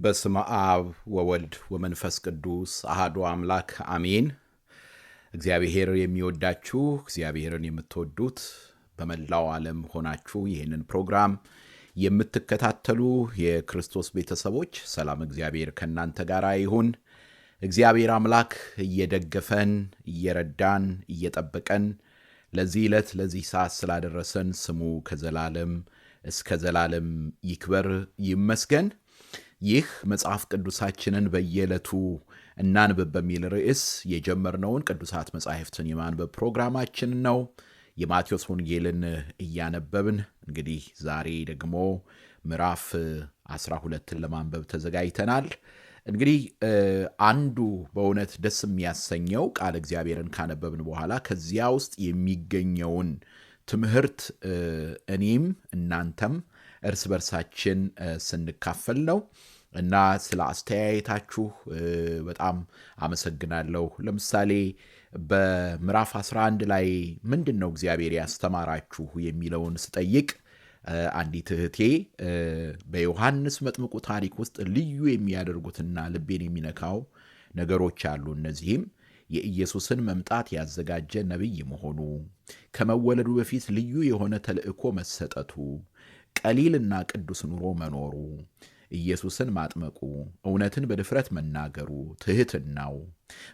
በስመ አብ ወወልድ ወመንፈስ ቅዱስ አሐዱ አምላክ አሜን። እግዚአብሔር የሚወዳችሁ እግዚአብሔርን የምትወዱት በመላው ዓለም ሆናችሁ ይህንን ፕሮግራም የምትከታተሉ የክርስቶስ ቤተሰቦች ሰላም እግዚአብሔር ከእናንተ ጋር ይሁን። እግዚአብሔር አምላክ እየደገፈን እየረዳን እየጠበቀን ለዚህ ዕለት ለዚህ ሰዓት ስላደረሰን ስሙ ከዘላለም እስከ ዘላለም ይክበር ይመስገን። ይህ መጽሐፍ ቅዱሳችንን በየዕለቱ እናንብብ በሚል ርዕስ የጀመርነውን ቅዱሳት መጻሕፍትን የማንበብ ፕሮግራማችን ነው። የማቴዎስ ወንጌልን እያነበብን እንግዲህ ዛሬ ደግሞ ምዕራፍ 12ን ለማንበብ ተዘጋጅተናል። እንግዲህ አንዱ በእውነት ደስ የሚያሰኘው ቃል እግዚአብሔርን ካነበብን በኋላ ከዚያ ውስጥ የሚገኘውን ትምህርት እኔም እናንተም እርስ በርሳችን ስንካፈል ነው እና ስለ አስተያየታችሁ በጣም አመሰግናለሁ። ለምሳሌ በምዕራፍ 11 ላይ ምንድን ነው እግዚአብሔር ያስተማራችሁ የሚለውን ስጠይቅ አንዲት እህቴ በዮሐንስ መጥምቁ ታሪክ ውስጥ ልዩ የሚያደርጉትና ልቤን የሚነካው ነገሮች አሉ። እነዚህም የኢየሱስን መምጣት ያዘጋጀ ነቢይ መሆኑ፣ ከመወለዱ በፊት ልዩ የሆነ ተልእኮ መሰጠቱ፣ ቀሊልና ቅዱስ ኑሮ መኖሩ፣ ኢየሱስን ማጥመቁ፣ እውነትን በድፍረት መናገሩ፣ ትሕትናው፣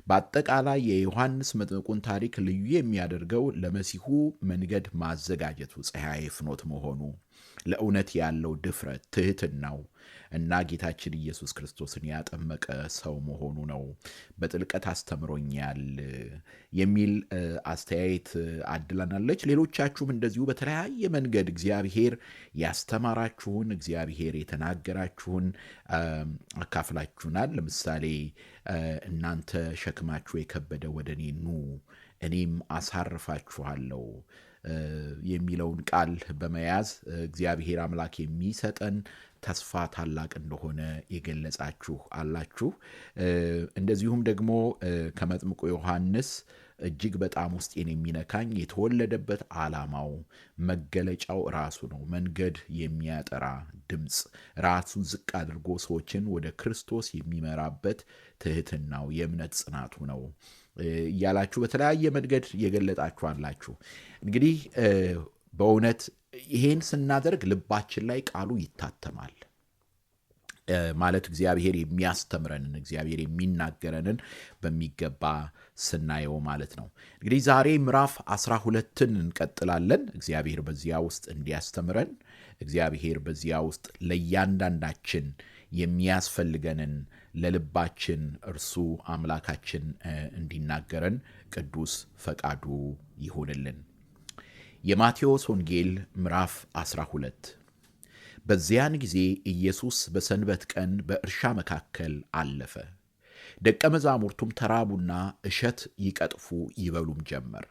በአጠቃላይ የዮሐንስ መጥምቁን ታሪክ ልዩ የሚያደርገው ለመሲሁ መንገድ ማዘጋጀቱ፣ ፀሐይ ፍኖት መሆኑ፣ ለእውነት ያለው ድፍረት፣ ትሕትናው እና ጌታችን ኢየሱስ ክርስቶስን ያጠመቀ ሰው መሆኑ ነው። በጥልቀት አስተምሮኛል የሚል አስተያየት አድላናለች። ሌሎቻችሁም እንደዚሁ በተለያየ መንገድ እግዚአብሔር ያስተማራችሁን እግዚአብሔር የተናገራችሁን አካፍላችሁናል። ለምሳሌ እናንተ ሸክማችሁ የከበደ ወደ እኔ ኑ እኔም አሳርፋችኋለሁ የሚለውን ቃል በመያዝ እግዚአብሔር አምላክ የሚሰጠን ተስፋ ታላቅ እንደሆነ የገለጻችሁ አላችሁ። እንደዚሁም ደግሞ ከመጥምቁ ዮሐንስ እጅግ በጣም ውስጤን የሚነካኝ የተወለደበት ዓላማው መገለጫው ራሱ ነው። መንገድ የሚያጠራ ድምፅ፣ ራሱን ዝቅ አድርጎ ሰዎችን ወደ ክርስቶስ የሚመራበት ትሕትናው፣ የእምነት ጽናቱ ነው እያላችሁ በተለያየ መንገድ የገለጣችሁ አላችሁ። እንግዲህ በእውነት ይሄን ስናደርግ ልባችን ላይ ቃሉ ይታተማል ማለት እግዚአብሔር የሚያስተምረንን እግዚአብሔር የሚናገረንን በሚገባ ስናየው ማለት ነው። እንግዲህ ዛሬ ምዕራፍ 12ን እንቀጥላለን። እግዚአብሔር በዚያ ውስጥ እንዲያስተምረን እግዚአብሔር በዚያ ውስጥ ለእያንዳንዳችን የሚያስፈልገንን ለልባችን እርሱ አምላካችን እንዲናገረን ቅዱስ ፈቃዱ ይሁንልን። የማቴዎስ ወንጌል ምዕራፍ 12። በዚያን ጊዜ ኢየሱስ በሰንበት ቀን በእርሻ መካከል አለፈ። ደቀ መዛሙርቱም ተራቡና እሸት ይቀጥፉ ይበሉም ጀመር።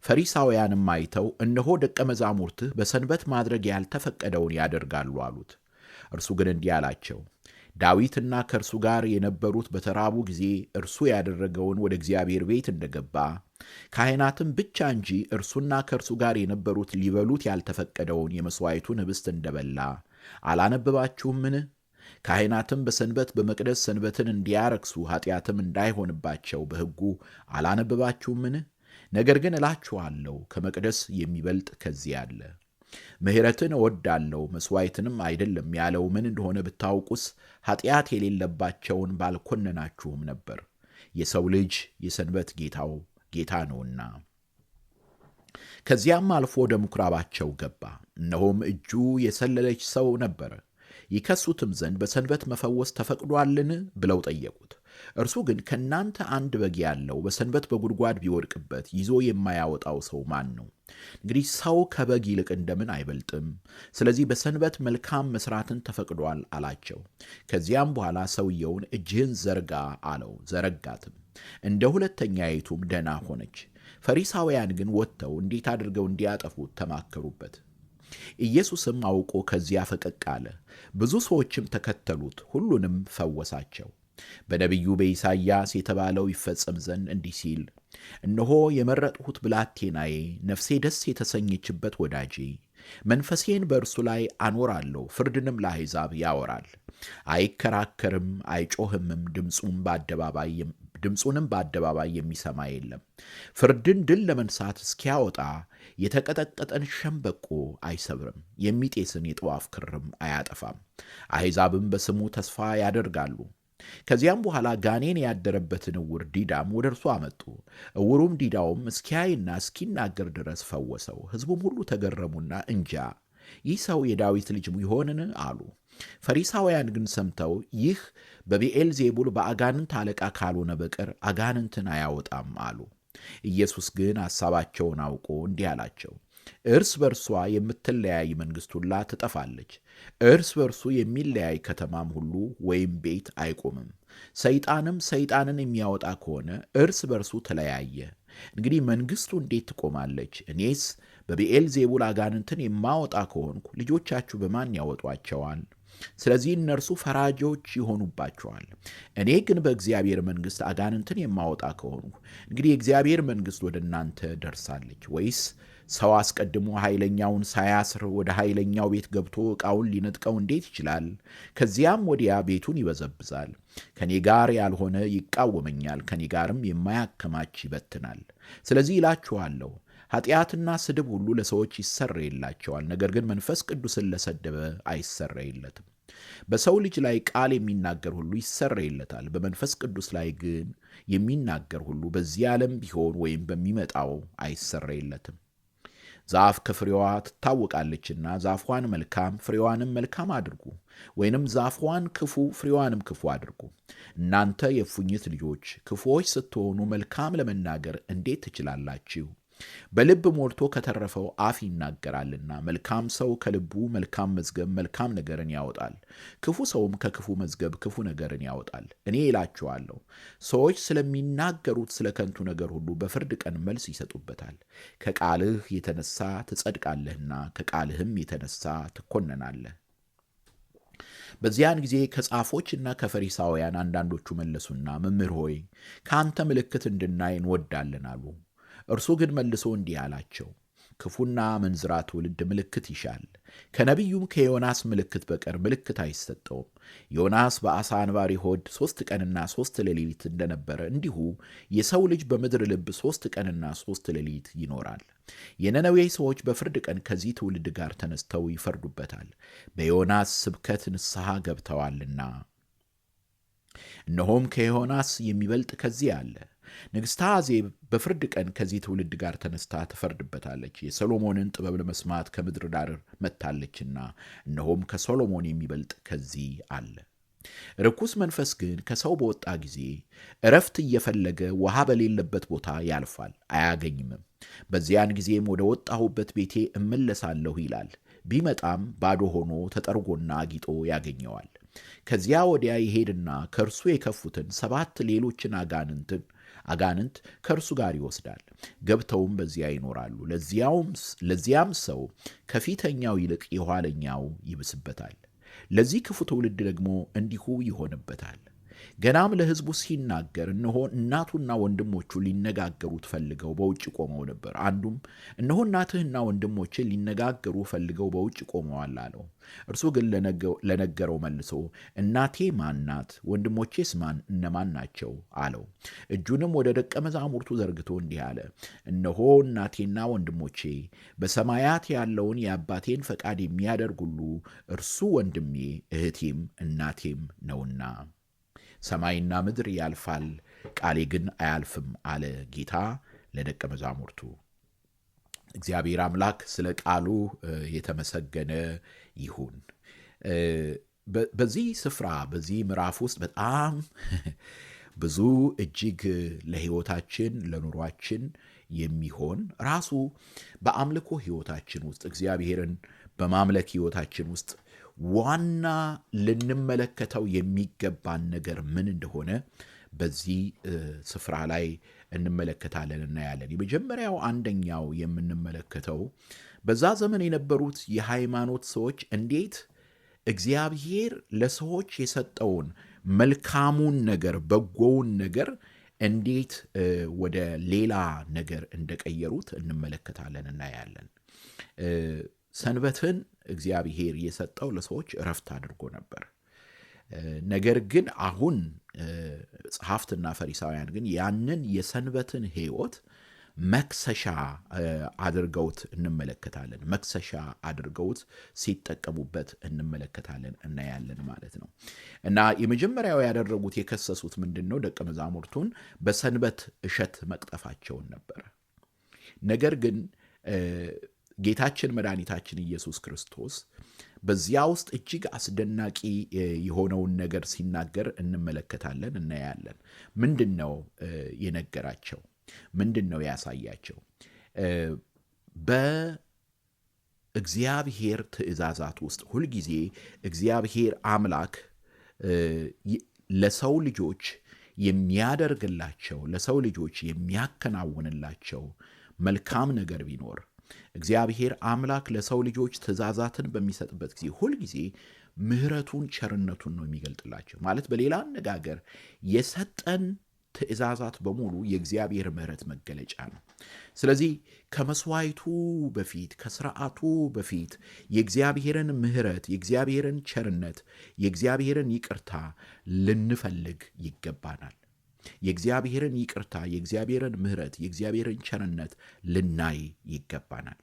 ፈሪሳውያንም አይተው እነሆ ደቀ መዛሙርትህ በሰንበት ማድረግ ያልተፈቀደውን ያደርጋሉ አሉት። እርሱ ግን እንዲህ አላቸው፣ ዳዊትና ከእርሱ ጋር የነበሩት በተራቡ ጊዜ እርሱ ያደረገውን ወደ እግዚአብሔር ቤት እንደገባ ካህናትም ብቻ እንጂ እርሱና ከእርሱ ጋር የነበሩት ሊበሉት ያልተፈቀደውን የመሥዋዕቱን ኅብስት እንደበላ አላነበባችሁምን? ካህናትም በሰንበት በመቅደስ ሰንበትን እንዲያረክሱ ኃጢአትም እንዳይሆንባቸው በሕጉ አላነበባችሁምን? ነገር ግን እላችኋለሁ ከመቅደስ የሚበልጥ ከዚህ አለ። ምሕረትን እወዳለሁ መሥዋዕትንም አይደለም ያለው ምን እንደሆነ ብታውቁስ ኃጢአት የሌለባቸውን ባልኮነናችሁም ነበር። የሰው ልጅ የሰንበት ጌታ ነውና። ከዚያም አልፎ ወደ ምኵራባቸው ገባ። እነሆም እጁ የሰለለች ሰው ነበረ። ይከሱትም ዘንድ በሰንበት መፈወስ ተፈቅዶአልን ብለው ጠየቁት። እርሱ ግን ከእናንተ አንድ በግ ያለው በሰንበት በጉድጓድ ቢወድቅበት ይዞ የማያወጣው ሰው ማን ነው? እንግዲህ ሰው ከበግ ይልቅ እንደምን አይበልጥም? ስለዚህ በሰንበት መልካም መሥራትን ተፈቅዶአል አላቸው። ከዚያም በኋላ ሰውየውን እጅህን ዘርጋ አለው። ዘረጋትም፣ እንደ ሁለተኛይቱም ደህና ሆነች። ፈሪሳውያን ግን ወጥተው እንዴት አድርገው እንዲያጠፉት ተማከሩበት። ኢየሱስም አውቆ ከዚያ ፈቀቅ አለ። ብዙ ሰዎችም ተከተሉት፣ ሁሉንም ፈወሳቸው። በነቢዩ በኢሳይያስ የተባለው ይፈጸም ዘንድ እንዲህ ሲል፣ እነሆ የመረጥሁት ብላቴናዬ፣ ነፍሴ ደስ የተሰኘችበት ወዳጄ፣ መንፈሴን በእርሱ ላይ አኖራለሁ፣ ፍርድንም ለአሕዛብ ያወራል። አይከራከርም፣ አይጮህምም፣ ድምፁንም በአደባባይ የሚሰማ የለም። ፍርድን ድል ለመንሳት እስኪያወጣ የተቀጠቀጠን ሸምበቆ አይሰብርም፣ የሚጤስን የጥዋፍ ክርም አያጠፋም። አሕዛብም በስሙ ተስፋ ያደርጋሉ። ከዚያም በኋላ ጋኔን ያደረበትን ዕውር ዲዳም ወደ እርሱ አመጡ። ዕውሩም ዲዳውም እስኪያይና እስኪናገር ድረስ ፈወሰው። ሕዝቡም ሁሉ ተገረሙና እንጃ ይህ ሰው የዳዊት ልጅ ይሆንን አሉ። ፈሪሳውያን ግን ሰምተው ይህ በብዔል ዜቡል በአጋንንት አለቃ ካልሆነ በቀር አጋንንትን አያወጣም አሉ። ኢየሱስ ግን ሐሳባቸውን አውቆ እንዲህ አላቸው፣ እርስ በርሷ የምትለያይ መንግሥት ሁላ ትጠፋለች። እርስ በርሱ የሚለያይ ከተማም ሁሉ ወይም ቤት አይቆምም። ሰይጣንም ሰይጣንን የሚያወጣ ከሆነ እርስ በርሱ ተለያየ። እንግዲህ መንግሥቱ እንዴት ትቆማለች? እኔስ በብዔል ዜቡል አጋንንትን የማወጣ ከሆንኩ ልጆቻችሁ በማን ያወጧቸዋል? ስለዚህ እነርሱ ፈራጆች ይሆኑባቸዋል። እኔ ግን በእግዚአብሔር መንግሥት አጋንንትን የማወጣ ከሆንኩ እንግዲህ የእግዚአብሔር መንግሥት ወደ እናንተ ደርሳለች። ወይስ ሰው አስቀድሞ ኃይለኛውን ሳያስር ወደ ኃይለኛው ቤት ገብቶ ዕቃውን ሊነጥቀው እንዴት ይችላል? ከዚያም ወዲያ ቤቱን ይበዘብዛል። ከኔ ጋር ያልሆነ ይቃወመኛል፣ ከኔ ጋርም የማያከማች ይበትናል። ስለዚህ ይላችኋለሁ ኃጢአትና ስድብ ሁሉ ለሰዎች ይሰረይላቸዋል፣ ነገር ግን መንፈስ ቅዱስን ለሰደበ አይሰረይለትም። በሰው ልጅ ላይ ቃል የሚናገር ሁሉ ይሰረይለታል፣ በመንፈስ ቅዱስ ላይ ግን የሚናገር ሁሉ በዚህ ዓለም ቢሆን ወይም በሚመጣው አይሰረይለትም። ዛፍ ከፍሬዋ ትታወቃለችና ዛፏን መልካም ፍሬዋንም መልካም አድርጉ፣ ወይንም ዛፏን ክፉ ፍሬዋንም ክፉ አድርጉ። እናንተ የእፉኝት ልጆች ክፉዎች ስትሆኑ መልካም ለመናገር እንዴት ትችላላችሁ? በልብ ሞልቶ ከተረፈው አፍ ይናገራልና። መልካም ሰው ከልቡ መልካም መዝገብ መልካም ነገርን ያወጣል፣ ክፉ ሰውም ከክፉ መዝገብ ክፉ ነገርን ያወጣል። እኔ እላችኋለሁ ሰዎች ስለሚናገሩት ስለ ከንቱ ነገር ሁሉ በፍርድ ቀን መልስ ይሰጡበታል። ከቃልህ የተነሳ ትጸድቃለህና ከቃልህም የተነሳ ትኮነናለህ። በዚያን ጊዜ ከጻፎችና ከፈሪሳውያን አንዳንዶቹ መለሱና መምህር ሆይ ከአንተ ምልክት እንድናይ እንወዳለን አሉ። እርሱ ግን መልሶ እንዲህ አላቸው፣ ክፉና መንዝራ ትውልድ ምልክት ይሻል። ከነቢዩም ከዮናስ ምልክት በቀር ምልክት አይሰጠውም። ዮናስ በዓሣ አንባሪ ሆድ 3 ቀንና 3 ሌሊት እንደነበረ እንዲሁ የሰው ልጅ በምድር ልብ 3 ቀንና 3 ሌሊት ይኖራል። የነነዌ ሰዎች በፍርድ ቀን ከዚህ ትውልድ ጋር ተነስተው ይፈርዱበታል፣ በዮናስ ስብከት ንስሐ ገብተዋልና። እነሆም ከዮናስ የሚበልጥ ከዚህ አለ። ንግሥተ አዜብ በፍርድ ቀን ከዚህ ትውልድ ጋር ተነስታ ትፈርድበታለች። የሰሎሞንን ጥበብ ለመስማት ከምድር ዳር መጥታለችና፣ እነሆም ከሰሎሞን የሚበልጥ ከዚህ አለ። ርኩስ መንፈስ ግን ከሰው በወጣ ጊዜ እረፍት እየፈለገ ውሃ በሌለበት ቦታ ያልፋል፣ አያገኝምም። በዚያን ጊዜም ወደ ወጣሁበት ቤቴ እመለሳለሁ ይላል። ቢመጣም ባዶ ሆኖ ተጠርጎና አጊጦ ያገኘዋል። ከዚያ ወዲያ ይሄድና ከእርሱ የከፉትን 7 ሌሎችን አጋንንት ከእርሱ ጋር ይወስዳል። ገብተውም በዚያ ይኖራሉ። ለዚያም ሰው ከፊተኛው ይልቅ የኋለኛው ይብስበታል። ለዚህ ክፉ ትውልድ ደግሞ እንዲሁ ይሆንበታል። ገናም ለሕዝቡ ሲናገር እነሆ እናቱና ወንድሞቹ ሊነጋገሩት ፈልገው በውጭ ቆመው ነበር። አንዱም እነሆ እናትህና ወንድሞች ሊነጋገሩ ፈልገው በውጭ ቆመዋል አለው። እርሱ ግን ለነገረው መልሶ እናቴ ማን ናት? ወንድሞቼስ እነማን ናቸው? አለው። እጁንም ወደ ደቀ መዛሙርቱ ዘርግቶ እንዲህ አለ፣ እነሆ እናቴና ወንድሞቼ፣ በሰማያት ያለውን የአባቴን ፈቃድ የሚያደርግ ሁሉ እርሱ ወንድሜ እህቴም እናቴም ነውና። ሰማይና ምድር ያልፋል፣ ቃሌ ግን አያልፍም አለ ጌታ ለደቀ መዛሙርቱ። እግዚአብሔር አምላክ ስለ ቃሉ የተመሰገነ ይሁን። በዚህ ስፍራ በዚህ ምዕራፍ ውስጥ በጣም ብዙ እጅግ ለሕይወታችን ለኑሯችን የሚሆን ራሱ በአምልኮ ሕይወታችን ውስጥ እግዚአብሔርን በማምለክ ሕይወታችን ውስጥ ዋና ልንመለከተው የሚገባን ነገር ምን እንደሆነ በዚህ ስፍራ ላይ እንመለከታለን፣ እናያለን። የመጀመሪያው አንደኛው የምንመለከተው በዛ ዘመን የነበሩት የሃይማኖት ሰዎች እንዴት እግዚአብሔር ለሰዎች የሰጠውን መልካሙን ነገር በጎውን ነገር እንዴት ወደ ሌላ ነገር እንደቀየሩት እንመለከታለን፣ እናያለን። ሰንበትን እግዚአብሔር የሰጠው ለሰዎች እረፍት አድርጎ ነበር። ነገር ግን አሁን ጸሐፍትና ፈሪሳውያን ግን ያንን የሰንበትን ሕይወት መክሰሻ አድርገውት እንመለከታለን። መክሰሻ አድርገውት ሲጠቀሙበት እንመለከታለን፣ እናያለን ማለት ነው። እና የመጀመሪያው ያደረጉት የከሰሱት ምንድን ነው? ደቀ መዛሙርቱን በሰንበት እሸት መቅጠፋቸውን ነበረ። ነገር ግን ጌታችን መድኃኒታችን ኢየሱስ ክርስቶስ በዚያ ውስጥ እጅግ አስደናቂ የሆነውን ነገር ሲናገር እንመለከታለን፣ እናያለን። ምንድን ነው የነገራቸው? ምንድን ነው ያሳያቸው? በእግዚአብሔር ትእዛዛት ውስጥ ሁልጊዜ እግዚአብሔር አምላክ ለሰው ልጆች የሚያደርግላቸው፣ ለሰው ልጆች የሚያከናውንላቸው መልካም ነገር ቢኖር እግዚአብሔር አምላክ ለሰው ልጆች ትእዛዛትን በሚሰጥበት ጊዜ ሁልጊዜ ምሕረቱን፣ ቸርነቱን ነው የሚገልጥላቸው። ማለት በሌላ አነጋገር የሰጠን ትእዛዛት በሙሉ የእግዚአብሔር ምሕረት መገለጫ ነው። ስለዚህ ከመስዋዕቱ በፊት፣ ከስርዓቱ በፊት የእግዚአብሔርን ምሕረት፣ የእግዚአብሔርን ቸርነት፣ የእግዚአብሔርን ይቅርታ ልንፈልግ ይገባናል። የእግዚአብሔርን ይቅርታ፣ የእግዚአብሔርን ምሕረት፣ የእግዚአብሔርን ቸርነት ልናይ ይገባናል።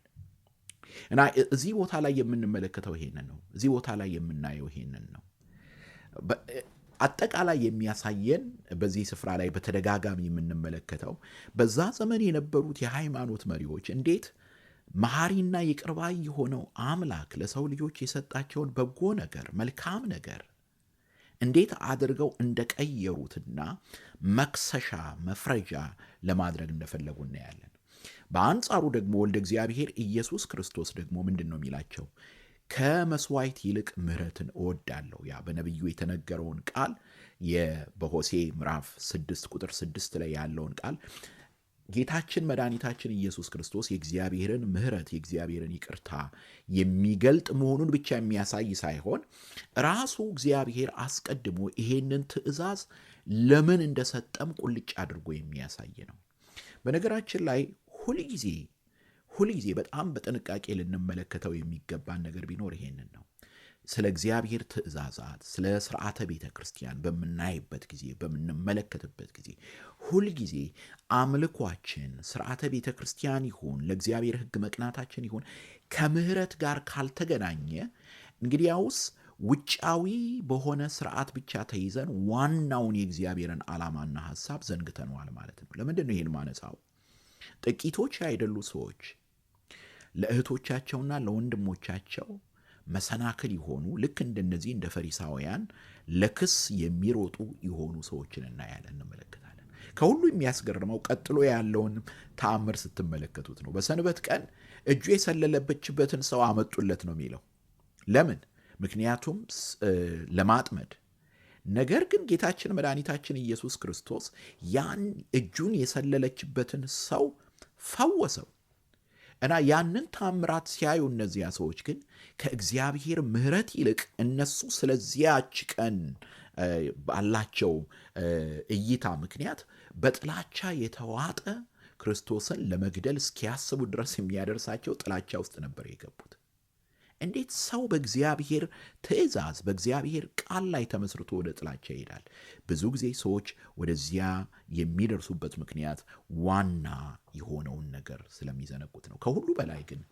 እና እዚህ ቦታ ላይ የምንመለከተው ይሄንን ነው። እዚህ ቦታ ላይ የምናየው ይሄንን ነው። አጠቃላይ የሚያሳየን በዚህ ስፍራ ላይ በተደጋጋሚ የምንመለከተው በዛ ዘመን የነበሩት የሃይማኖት መሪዎች እንዴት መሐሪና ይቅር ባይ የሆነው አምላክ ለሰው ልጆች የሰጣቸውን በጎ ነገር፣ መልካም ነገር እንዴት አድርገው እንደቀየሩትና መክሰሻ፣ መፍረጃ ለማድረግ እንደፈለጉ እናያለን። በአንጻሩ ደግሞ ወልደ እግዚአብሔር ኢየሱስ ክርስቶስ ደግሞ ምንድን ነው የሚላቸው? ከመስዋዕት ይልቅ ምሕረትን እወዳለሁ። ያ በነቢዩ የተነገረውን ቃል በሆሴ ምዕራፍ 6 ቁጥር 6 ላይ ያለውን ቃል ጌታችን መድኃኒታችን ኢየሱስ ክርስቶስ የእግዚአብሔርን ምሕረት፣ የእግዚአብሔርን ይቅርታ የሚገልጥ መሆኑን ብቻ የሚያሳይ ሳይሆን ራሱ እግዚአብሔር አስቀድሞ ይሄንን ትእዛዝ ለምን እንደሰጠም ቁልጭ አድርጎ የሚያሳይ ነው። በነገራችን ላይ ሁልጊዜ በጣም በጥንቃቄ ልንመለከተው የሚገባን ነገር ቢኖር ይሄንን ነው። ስለ እግዚአብሔር ትእዛዛት፣ ስለ ስርዓተ ቤተ ክርስቲያን በምናይበት ጊዜ፣ በምንመለከትበት ጊዜ ሁልጊዜ አምልኳችን፣ ስርዓተ ቤተ ክርስቲያን ይሁን ለእግዚአብሔር ሕግ መቅናታችን ይሁን ከምሕረት ጋር ካልተገናኘ እንግዲያውስ ውጫዊ በሆነ ስርዓት ብቻ ተይዘን ዋናውን የእግዚአብሔርን ዓላማና ሐሳብ ዘንግተነዋል ማለት ነው። ለምንድን ነው ይህን ማነሳው? ጥቂቶች አይደሉ ሰዎች ለእህቶቻቸውና ለወንድሞቻቸው መሰናክል የሆኑ ልክ እንደነዚህ እንደ ፈሪሳውያን ለክስ የሚሮጡ የሆኑ ሰዎችን እናያለን፣ እንመለከታለን። ከሁሉ የሚያስገርመው ቀጥሎ ያለውን ተአምር ስትመለከቱት ነው። በሰንበት ቀን እጁ የሰለለበችበትን ሰው አመጡለት ነው የሚለው። ለምን? ምክንያቱም ለማጥመድ። ነገር ግን ጌታችን መድኃኒታችን ኢየሱስ ክርስቶስ ያን እጁን የሰለለችበትን ሰው ፈወሰው እና ያንን ታምራት ሲያዩ እነዚያ ሰዎች ግን ከእግዚአብሔር ምሕረት ይልቅ እነሱ ስለዚያች ቀን ባላቸው እይታ ምክንያት በጥላቻ የተዋጠ ክርስቶስን ለመግደል እስኪያስቡ ድረስ የሚያደርሳቸው ጥላቻ ውስጥ ነበር የገቡት። እንዴት ሰው በእግዚአብሔር ትእዛዝ፣ በእግዚአብሔር ቃል ላይ ተመስርቶ ወደ ጥላቻ ይሄዳል? ብዙ ጊዜ ሰዎች ወደዚያ የሚደርሱበት ምክንያት ዋና የሆነውን ነገር ስለሚዘነጉት ነው። ከሁሉ በላይ ግን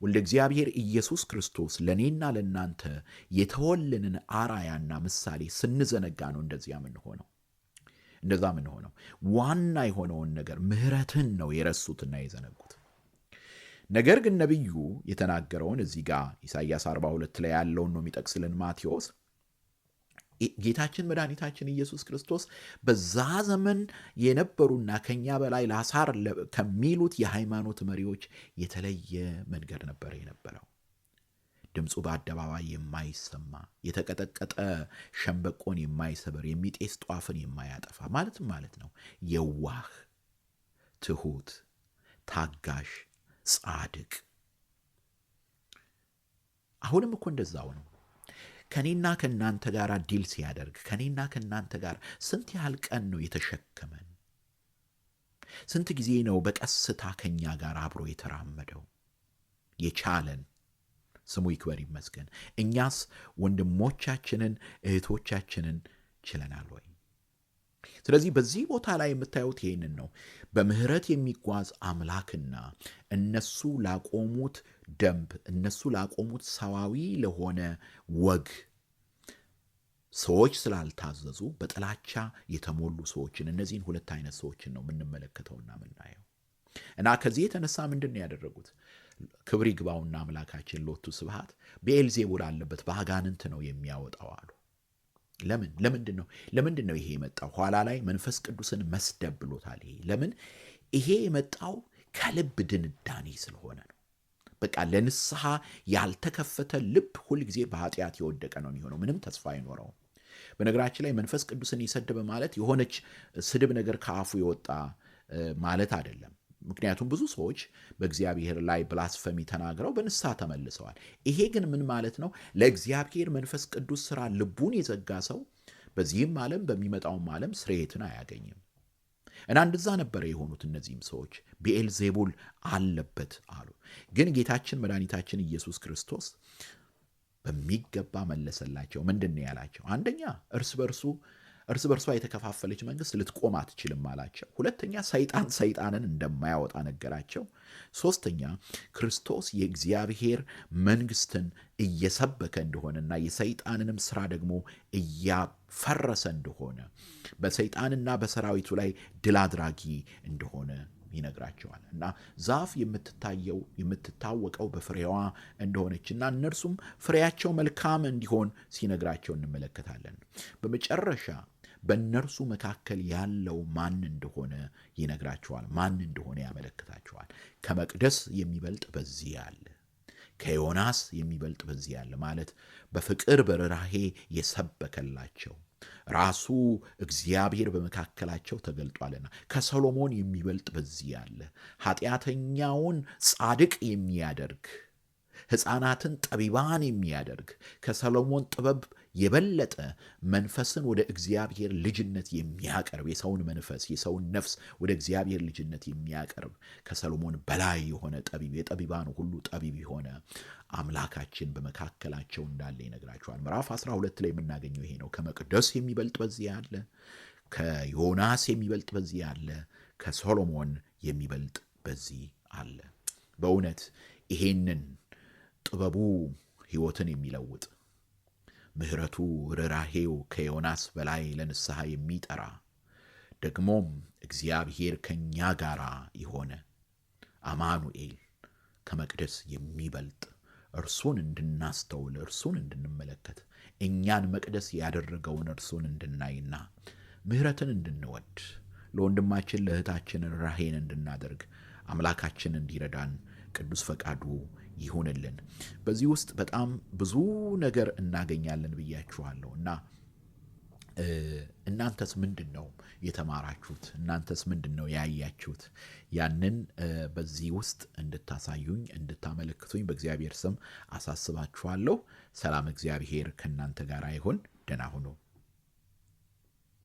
ወልደ እግዚአብሔር ኢየሱስ ክርስቶስ ለእኔና ለእናንተ የተወልንን አራያና ምሳሌ ስንዘነጋ ነው እንደዛ ምንሆነው። ዋና የሆነውን ነገር ምሕረትን ነው የረሱትና የዘነጉት። ነገር ግን ነቢዩ የተናገረውን እዚህ ጋር ኢሳይያስ 42 ላይ ያለውን ነው የሚጠቅስልን ማቴዎስ። ጌታችን መድኃኒታችን ኢየሱስ ክርስቶስ በዛ ዘመን የነበሩና ከኛ በላይ ላሳር ከሚሉት የሃይማኖት መሪዎች የተለየ መንገድ ነበር የነበረው። ድምፁ በአደባባይ የማይሰማ፣ የተቀጠቀጠ ሸምበቆን የማይሰብር፣ የሚጤስ ጧፍን የማያጠፋ ማለት ነው። የዋህ፣ ትሁት፣ ታጋሽ፣ ጻድቅ። አሁንም እኮ እንደዛው ነው። ከኔና ከናንተ ጋር ዲል ሲያደርግ ከኔና ከናንተ ጋር ስንት ያህል ቀን ነው የተሸከመን? ስንት ጊዜ ነው በቀስታ ከኛ ጋር አብሮ የተራመደው የቻለን? ስሙ ይክበር ይመስገን። እኛስ ወንድሞቻችንን እህቶቻችንን ችለናል ወይ? ስለዚህ በዚህ ቦታ ላይ የምታዩት ይህንን ነው። በምህረት የሚጓዝ አምላክና እነሱ ላቆሙት ደንብ፣ እነሱ ላቆሙት ሰዋዊ ለሆነ ወግ ሰዎች ስላልታዘዙ በጥላቻ የተሞሉ ሰዎችን፣ እነዚህን ሁለት አይነት ሰዎችን ነው የምንመለከተውና የምናየው። እና ከዚህ የተነሳ ምንድን ነው ያደረጉት? ክብር ይግባውና አምላካችን ሎቱ ስብሐት ብዔልዜቡል አለበት በአጋንንት ነው የሚያወጣው አሉ። ለምንድን ነው ይሄ የመጣው? ኋላ ላይ መንፈስ ቅዱስን መስደብ ብሎታል። ለምን ይሄ የመጣው ከልብ ድንዳኔ ስለሆነ ነው። በቃ ለንስሐ ያልተከፈተ ልብ ሁልጊዜ በኃጢአት የወደቀ ነው የሚሆነው፣ ምንም ተስፋ አይኖረውም። በነገራችን ላይ መንፈስ ቅዱስን የሰደበ ማለት የሆነች ስድብ ነገር ከአፉ የወጣ ማለት አይደለም። ምክንያቱም ብዙ ሰዎች በእግዚአብሔር ላይ ብላስፈሚ ተናግረው በንስሐ ተመልሰዋል። ይሄ ግን ምን ማለት ነው? ለእግዚአብሔር መንፈስ ቅዱስ ሥራ ልቡን የዘጋ ሰው በዚህም ዓለም በሚመጣውም ዓለም ስርየትን አያገኝም። እና እንደዛ ነበረ የሆኑት እነዚህም ሰዎች ብዔልዜቡል አለበት አሉ። ግን ጌታችን መድኃኒታችን ኢየሱስ ክርስቶስ በሚገባ መለሰላቸው። ምንድን ነው ያላቸው? አንደኛ እርስ በርሷ የተከፋፈለች መንግስት ልትቆም አትችልም አላቸው። ሁለተኛ ሰይጣንን እንደማያወጣ ነገራቸው። ሶስተኛ ክርስቶስ የእግዚአብሔር መንግስትን እየሰበከ እንደሆነና የሰይጣንንም ስራ ደግሞ እያፈረሰ እንደሆነ በሰይጣንና በሰራዊቱ ላይ ድል አድራጊ እንደሆነ ይነግራቸዋል። እና ዛፍ የምትታወቀው በፍሬዋ እንደሆነችና እነርሱም ፍሬያቸው መልካም እንዲሆን ሲነግራቸው እንመለከታለን። በመጨረሻ በእነርሱ መካከል ያለው ማን እንደሆነ ይነግራቸዋል። ማን እንደሆነ ያመለክታቸዋል። ከመቅደስ የሚበልጥ በዚህ አለ፣ ከዮናስ የሚበልጥ በዚህ አለ ማለት በፍቅር በርኅራኄ የሰበከላቸው ራሱ እግዚአብሔር በመካከላቸው ተገልጧልና ከሰሎሞን የሚበልጥ በዚህ አለ። ኃጢአተኛውን ጻድቅ የሚያደርግ ሕፃናትን ጠቢባን የሚያደርግ ከሰሎሞን ጥበብ የበለጠ መንፈስን ወደ እግዚአብሔር ልጅነት የሚያቀርብ የሰውን መንፈስ የሰውን ነፍስ ወደ እግዚአብሔር ልጅነት የሚያቀርብ ከሰሎሞን በላይ የሆነ ጠቢብ የጠቢባን ሁሉ ጠቢብ የሆነ አምላካችን በመካከላቸው እንዳለ ይነግራቸዋል። ምዕራፍ 12 ላይ የምናገኘው ይሄ ነው። ከመቅደስ የሚበልጥ በዚህ አለ፣ ከዮናስ የሚበልጥ በዚህ አለ፣ ከሰሎሞን የሚበልጥ በዚህ አለ። በእውነት ይሄንን ጥበቡ ሕይወትን የሚለውጥ ምሕረቱ ርኅራኄው ከዮናስ በላይ ለንስሐ የሚጠራ ደግሞም እግዚአብሔር ከእኛ ጋር የሆነ አማኑኤል ከመቅደስ የሚበልጥ እርሱን እንድናስተውል እርሱን እንድንመለከት እኛን መቅደስ ያደረገውን እርሱን እንድናይና ምሕረትን እንድንወድ ለወንድማችን ለእህታችን ርኅራኄን እንድናደርግ አምላካችን እንዲረዳን ቅዱስ ፈቃዱ ይሁንልን። በዚህ ውስጥ በጣም ብዙ ነገር እናገኛለን ብያችኋለሁ እና እናንተስ ምንድን ነው የተማራችሁት? እናንተስ ምንድን ነው ያያችሁት? ያንን በዚህ ውስጥ እንድታሳዩኝ እንድታመለክቱኝ በእግዚአብሔር ስም አሳስባችኋለሁ። ሰላም እግዚአብሔር ከእናንተ ጋር ይሁን። ደህና ሁኑ።